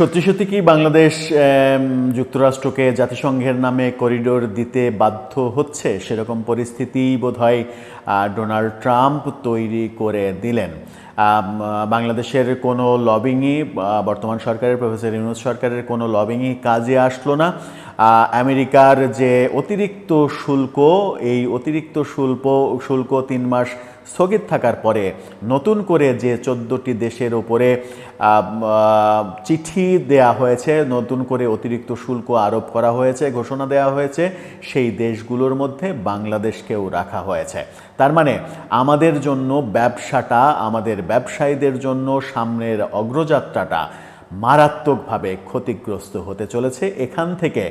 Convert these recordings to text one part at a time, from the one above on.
সত্যি সত্যি কি বাংলাদেশ যুক্তরাষ্ট্রকে জাতিসংঘের নামে করিডোর দিতে বাধ্য হচ্ছে? সেরকম পরিস্থিতি বোধহয় ডোনাল্ড ট্রাম্প তৈরি করে দিলেন। বাংলাদেশের কোনো লবিংই বর্তমান সরকারের, প্রফেসর ইউনূস সরকারের কোনো লবিংই কাজে আসলো না। আমেরিকার যে অতিরিক্ত শুল্ক, এই অতিরিক্ত শুল্ক 3 মাস স্থগিত থাকার পরে নতুন করে যে 14টি দেশের ওপরে চিঠি দেয়া হয়েছে, নতুন করে অতিরিক্ত শুল্ক আরোপ করা হয়েছে, ঘোষণা দেওয়া হয়েছে, সেই দেশগুলোর মধ্যে বাংলাদেশকেও রাখা হয়েছে। তার মানে আমাদের জন্য ব্যবসাটা, আমাদের ব্যবসায়ীদের জন্য সামনের অগ্রযাত্রাটা মারাত্মকভাবে ক্ষতিগ্রস্ত হতে চলেছে। এখান থেকে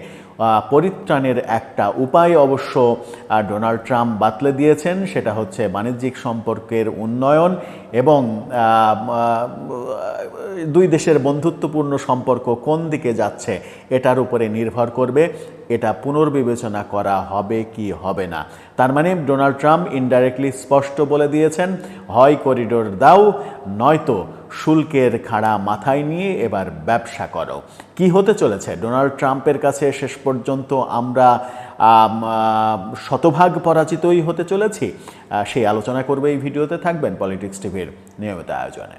পরিত্রাণের একটা উপায় অবশ্য ডোনাল্ড ট্রাম্প বাতলে দিয়েছেন, সেটা হচ্ছে বাণিজ্যিক সম্পর্কের উন্নয়ন এবং দুই দেশের বন্ধুত্বপূর্ণ সম্পর্ক কোন দিকে যাচ্ছে এটার উপরে নির্ভর করবে এটা পুনর্বিবেচনা করা হবে কি হবে না। তার মানে ডোনাল্ড ট্রাম্প ইনডাইরেক্টলি স্পষ্ট বলে দিয়েছেন, হয় করিডোর দাও, নয়তো শুল্কের খাড়া মাথায় নিয়ে এবার ব্যবসা করো। কি হতে চলেছে ডোনাল্ড ট্রাম্পের কাছে? শেষ পর্যন্ত আমরা শতভাগ পরাজিতই হতে চলেছি। সেই আলোচনা করবে এই ভিডিওতে। থাকবেন পলিটিক্স টিভির নিয়মিত আয়োজনে।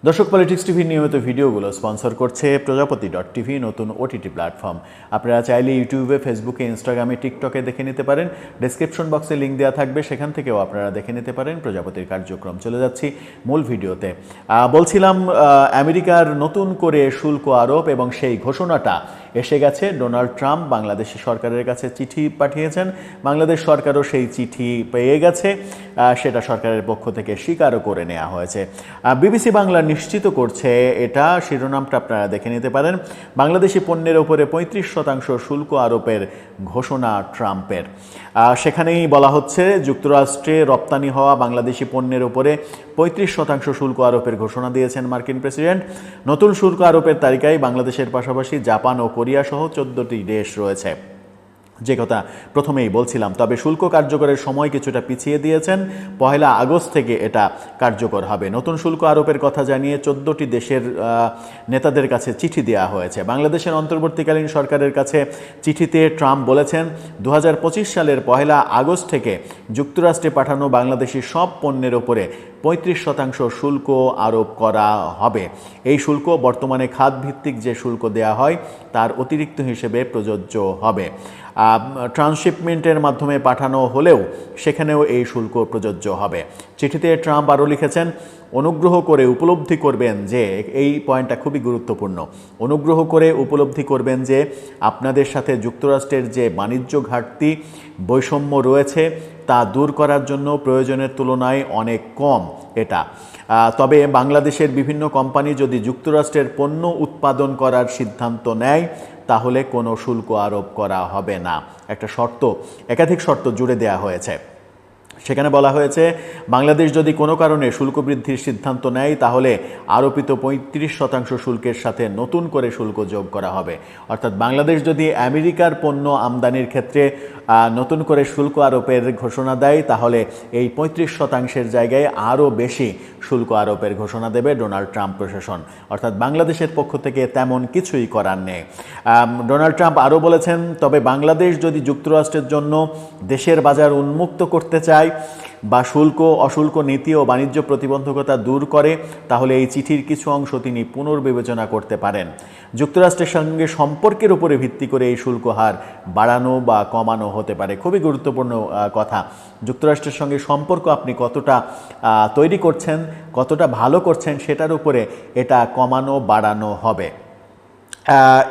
দর্শক, পলিটিক্স টিভির নিয়মিত ভিডিওগুলো স্পন্সর করছে প্রজাপতি.টিভি, নতুন ওটিটি প্ল্যাটফর্ম। আপনারা চাইলে ইউটিউবে, ফেসবুকে, ইনস্টাগ্রামে, টিকটকে দেখে নিতে পারেন। ডেসক্রিপশন বক্সে লিঙ্ক দেওয়া থাকবে, সেখান থেকেও আপনারা দেখে নিতে পারেন প্রজাপতির কার্যক্রম। চলে যাচ্ছি মূল ভিডিওতে। বলছিলাম আমেরিকার নতুন করে শুল্ক আরোপ এবং সেই ঘোষণাটা এসে গেছে। ডোনাল্ড ট্রাম্প বাংলাদেশি সরকারের কাছে চিঠি পাঠিয়েছেন, বাংলাদেশ সরকারও সেই চিঠি পেয়ে গেছে, সেটা সরকারের পক্ষ থেকে স্বীকারও করে নেওয়া হয়েছে। বিবিসি বাংলা নিশ্চিত করছে এটা, শিরোনামটা আপনারা দেখে নিতে পারেন। বাংলাদেশি পণ্যের ওপরে 35% শুল্ক আরোপের ঘোষণা ট্রাম্পের। সেখানেই বলা হচ্ছে, যুক্তরাষ্ট্রে রপ্তানি হওয়া বাংলাদেশি পণ্যের ওপরে 35% শুল্ক আরোপের ঘোষণা দিয়েছেন মার্কিন প্রেসিডেন্ট। নতুন শুল্ক আরোপের তালিকায় বাংলাদেশের পাশাপাশি জাপান ও কোরিয়া সহ 14টি দেশ রয়েছে, যে কথা প্রথমেই বলছিলাম। তবে শুল্ক কার্যকরের সময় কিছুটা পিছিয়ে দিয়েছেন, 1 আগস্ট থেকে এটা কার্যকর হবে। নতুন শুল্ক আরোপের কথা জানিয়ে 14টি দেশের নেতাদের কাছে চিঠি দেওয়া হয়েছে। বাংলাদেশের অন্তর্বর্তীকালীন সরকারের কাছে চিঠিতে ট্রাম্প বলেছেন, 2025 সালের 1 আগস্ট থেকে যুক্তরাষ্ট্রে পাঠানো বাংলাদেশি সব পণ্যের ওপরে 35% শুল্ক আরোপ করা হবে। এই শুল্ক বর্তমানে খাতভিত্তিক যে শুল্ক দেয়া হয় তার অতিরিক্ত হিসেবে প্রযোজ্য হবে। ট্রান্সশিপমেন্টের মাধ্যমে পাঠানো হলেও সেখানেও এই শুল্ক প্রযোজ্য হবে। চিঠিতে ট্রাম্প আরও লিখেছেন, অনুগ্রহ করে উপলব্ধি করবেন যে, এই পয়েন্টটা খুবই গুরুত্বপূর্ণ, অনুগ্রহ করে উপলব্ধি করবেন যে আপনাদের সাথে যুক্তরাষ্ট্রের যে বাণিজ্য ঘাটতি, বৈষম্য রয়েছে তা দূর করার জন্য প্রয়োজনের তুলনায় অনেক কম এটা। তবে বাংলাদেশের বিভিন্ন কোম্পানি যদি যুক্তরাষ্ট্রের পণ্য উৎপাদন করার সিদ্ধান্ত নেয় তাহলে কোনো শুল্ক আরোপ করা হবে না। একটা শর্ত, একাধিক শর্ত জুড়ে দেওয়া হয়েছে। সেখানে বলা হয়েছে, বাংলাদেশ যদি কোনো কারণে শুল্ক বৃদ্ধির সিদ্ধান্ত নেয় তাহলে আরোপিত 35% শুল্কের সাথে নতুন করে শুল্ক যোগ করা হবে। অর্থাৎ বাংলাদেশ যদি আমেরিকার পণ্য আমদানির ক্ষেত্রে নতুন করে শুল্ক আরোপের ঘোষণা দেয় তাহলে এই 35%-এর জায়গায় আরও বেশি শুল্ক আরোপের ঘোষণা দেবে ডোনাল্ড ট্রাম্প প্রশাসন। অর্থাৎ বাংলাদেশের পক্ষ থেকে তেমন কিছুই করার নেই। ডোনাল্ড ট্রাম্প আরও বলেছেন, তবে বাংলাদেশ যদি যুক্তরাষ্ট্রের জন্য দেশের বাজার উন্মুক্ত করতে চায় বা শুল্ক অশুল্ক নীতি ও বাণিজ্য প্রতিবন্ধকতা দূর করে তাহলে এই চিঠির কিছু অংশ তিনি পুনর্বিবেচনা করতে পারেন। যুক্তরাষ্ট্রের সঙ্গে সম্পর্কের উপরে ভিত্তি করে এই শুল্ক হার বাড়ানো বা কমানো হতে পারে। খুবই গুরুত্বপূর্ণ কথা। যুক্তরাষ্ট্রের সঙ্গে সম্পর্ক আপনি কতটা তৈরি করছেন, কতটা ভালো করছেন, সেটার উপরে এটা কমানো বাড়ানো হবে।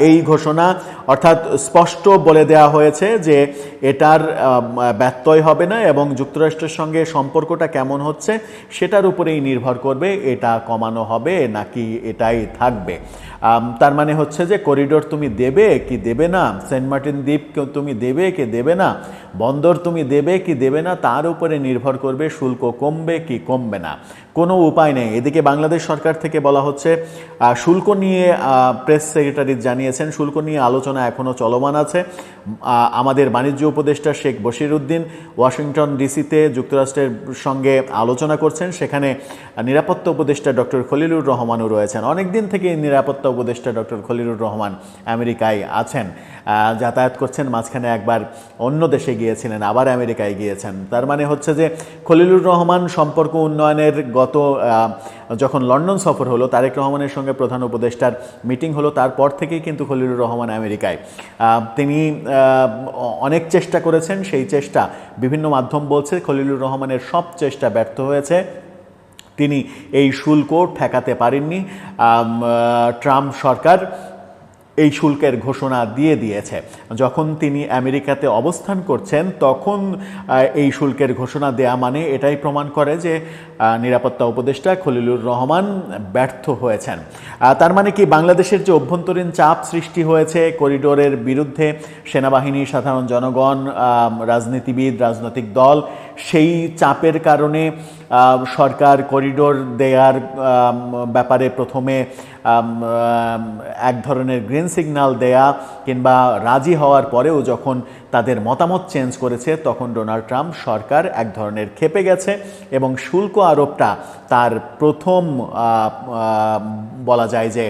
এই ঘোষণা অর্থাৎ স্পষ্ট বলে দেওয়া হয়েছে যে এটার ব্যত্যয় হবে না এবং যুক্তরাষ্ট্রের সঙ্গে সম্পর্কটা কেমন হচ্ছে সেটার উপরেই নির্ভর করবে এটা কমানো হবে নাকি এটাই থাকবে। তার মানে হচ্ছে যে করিডোর তুমি দেবে কি দেবে না, সেন্ট মার্টিন দ্বীপ তুমি দেবে কি দেবে না, বন্দর তুমি দেবে কি দেবে না, তার উপরে নির্ভর করবে শুল্ক কমবে কি কমবে না। কোনো উপায় নেই। এদিকে বাংলাদেশ সরকার থেকে বলা হচ্ছে, শুল্ক নিয়ে প্রেস সেক্রেটারি সেক্রেটারি জানিয়েছেন শুল্ক নিয়ে আলোচনা এখনও চলমান আছে। আমাদের বাণিজ্য উপদেষ্টা শেখ বশিরউদ্দিন ওয়াশিংটন ডিসিতে যুক্তরাষ্ট্রের সঙ্গে আলোচনা করছেন। সেখানে নিরাপত্তা উপদেষ্টা ডক্টর খলিলুর রহমানও রয়েছেন। অনেকদিন থেকে নিরাপত্তা উপদেষ্টা ডক্টর খলিলুর রহমান আমেরিকায় আছেন, যাতায়াত করছেন। মাঝখানে একবার অন্য দেশে গিয়েছিলেন, আবার আমেরিকায় গিয়েছেন। তার মানে হচ্ছে যে খলিলুর রহমান সম্পর্ক উন্নয়নের যখন লন্ডন সফর হলো, তারেক রহমানের সঙ্গে প্রধান উপদেষ্টার মিটিং হলো, তারপর থেকেই কিন্তু খলিলুর রহমান আমেরিকায়। তিনি অনেক চেষ্টা করেছেন, সেই চেষ্টা বিভিন্ন মাধ্যম বলছে খলিলুর রহমানের সব চেষ্টা ব্যর্থ হয়েছে। তিনি এই শুল্ক ঠেকাতে পারেননি। ট্রাম্প সরকার এই শুল্কের ঘোষণা দিয়ে দিয়েছে। যখন তিনি আমেরিকাতে অবস্থান করছেন তখন এই শুল্কের ঘোষণা দেয়া মানে এটাই প্রমাণ করে যে নিরাপত্তা উপদেষ্টা খলিলুর রহমান ব্যর্থ হয়েছেন। তার মানে কি বাংলাদেশের যে অভ্যন্তরীণ চাপ সৃষ্টি হয়েছে করিডোরের বিরুদ্ধে, সেনাবাহিনী, সাধারণ জনগণ, রাজনীতিবিদ, রাজনৈতিক দল, সেই চাপের কারণে সরকার করিডোর দেয়ার ব্যাপারে প্রথমে এক ধরনের গ্রিন সিগন্যাল দেয়া কিংবা রাজি হওয়ার পরেও যখন তাদের মতামত চেঞ্জ করেছে তখন ডোনাল্ড ট্রাম্প সরকার এক ধরনের ক্ষেপে গেছে এবং শুল্ক আরোপটা তার প্রথম বলা যায় যে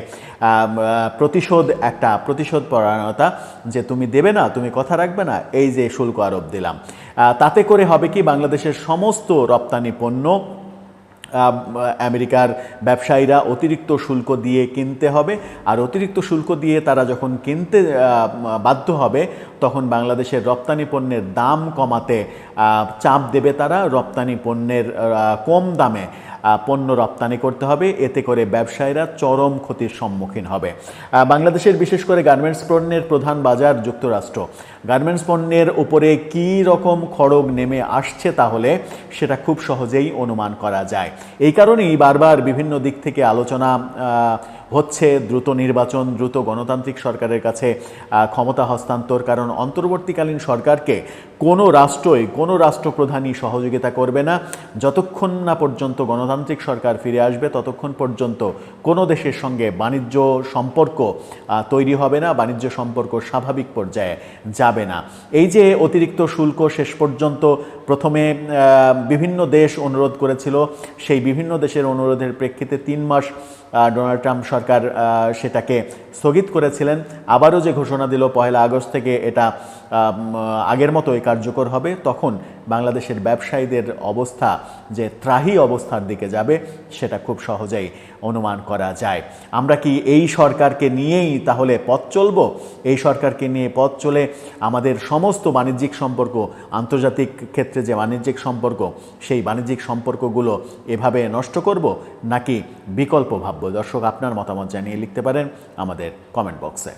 প্রতিশোধ পরায়ণতা, যে তুমি দেবে না, তুমি কথা রাখবে না, এই যে শুল্ক আরোপ দিলাম। তাতে করে হবে কি বাংলাদেশের সমস্ত রপ্তানি পণ্য আমেরিকার ব্যবসায়ীরা অতিরিক্ত শুল্ক দিয়ে কিনতে হবে, আর অতিরিক্ত শুল্ক দিয়ে তারা যখন কিনতে বাধ্য হবে তখন বাংলাদেশের রপ্তানি পণ্যের দাম কমাতে চাপ দেবে তারা। রপ্তানি পণ্যের কম দামে পণ্য রপ্তানি করতে হবে, এতে করে ব্যবসায়ীরা চরম ক্ষতির সম্মুখীন হবে। বাংলাদেশের বিশেষ করে গার্মেন্টস পণ্যের প্রধান বাজার যুক্তরাষ্ট্র। গার্মেন্টস পণ্যের উপরে কী রকম খড়গ নেমে আসছে তাহলে সেটা খুব সহজেই অনুমান করা যায়। এই কারণেই বারবার বিভিন্ন দিক থেকে আলোচনা হচ্ছে দ্রুত নির্বাচন, দ্রুত গণতান্ত্রিক সরকারের কাছে ক্ষমতা হস্তান্তর। কারণ অন্তর্বর্তীকালীন সরকারকে কোনো রাষ্ট্রপ্রধানই সহযোগিতা করবে না। যতক্ষণ না পর্যন্ত গণতান্ত্রিক সরকার ফিরে আসবে ততক্ষণ পর্যন্ত কোনো দেশের সঙ্গে বাণিজ্য সম্পর্ক তৈরি হবে না, বাণিজ্য সম্পর্ক স্বাভাবিক পর্যায়ে যাবে না। এই যে অতিরিক্ত শুল্ক শেষ পর্যন্ত প্রথমে বিভিন্ন দেশ অনুরোধ করেছিল, সেই বিভিন্ন দেশের অনুরোধের প্রেক্ষিতে 3 মাস ডোনাল্ড ট্রাম্প সরকার সেটাকে স্থগিত করেছিলেন। আবারও যে ঘোষণা দিল 1 আগস্ট থেকে এটা আগের মতোই কার্যকর হবে, তখন বাংলাদেশের ব্যবসায়ীদের অবস্থা যে ত্রাহি অবস্থার দিকে যাবে সেটা খুব সহজেই অনুমান করা যায়। আমরা কি এই সরকারকে নিয়েই তাহলে পথ চলব? এই সরকারকে নিয়ে পথ চলে আমাদের সমস্ত বাণিজ্যিক সম্পর্ক, আন্তর্জাতিক ক্ষেত্রে যে বাণিজ্যিক সম্পর্ক, সেই বাণিজ্যিক সম্পর্কগুলো এভাবে নষ্ট করব, নাকি বিকল্প ভাবব? দর্শক, আপনার মতামত জানিয়ে লিখতে পারেন আমাদের কমেন্ট বক্সে।